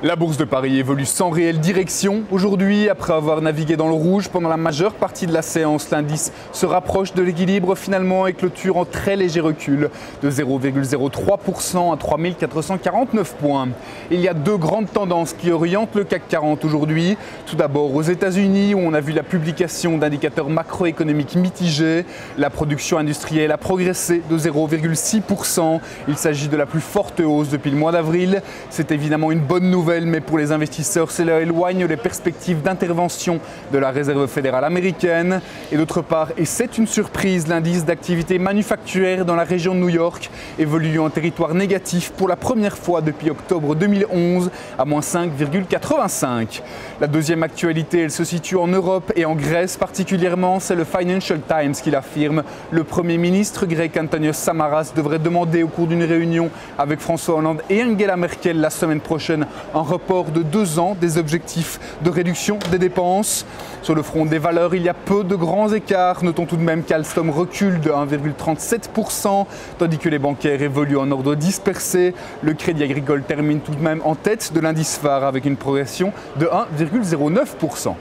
La bourse de Paris évolue sans réelle direction. Aujourd'hui, après avoir navigué dans le rouge pendant la majeure partie de la séance, l'indice se rapproche de l'équilibre finalement et clôture en très léger recul de 0,03% à 3449 points. Il y a deux grandes tendances qui orientent le CAC 40 aujourd'hui. Tout d'abord aux États-Unis où on a vu la publication d'indicateurs macroéconomiques mitigés. La production industrielle a progressé de 0,6%. Il s'agit de la plus forte hausse depuis le mois d'avril. C'est évidemment une bonne nouvelle. Mais pour les investisseurs, cela éloigne les perspectives d'intervention de la Réserve fédérale américaine. Et d'autre part, et c'est une surprise, l'indice d'activité manufacturière dans la région de New York évolue en territoire négatif pour la première fois depuis octobre 2011 à moins 5,85. La deuxième actualité, elle se situe en Europe et en Grèce particulièrement. C'est le Financial Times qui l'affirme. Le Premier ministre grec Antonis Samaras devrait demander au cours d'une réunion avec François Hollande et Angela Merkel la semaine prochaine un report de 2 ans des objectifs de réduction des dépenses. Sur le front des valeurs, il y a peu de grands écarts. Notons tout de même qu'Alstom recule de 1,37%, tandis que les bancaires évoluent en ordre dispersé. Le Crédit Agricole termine tout de même en tête de l'indice phare avec une progression de 1,09%.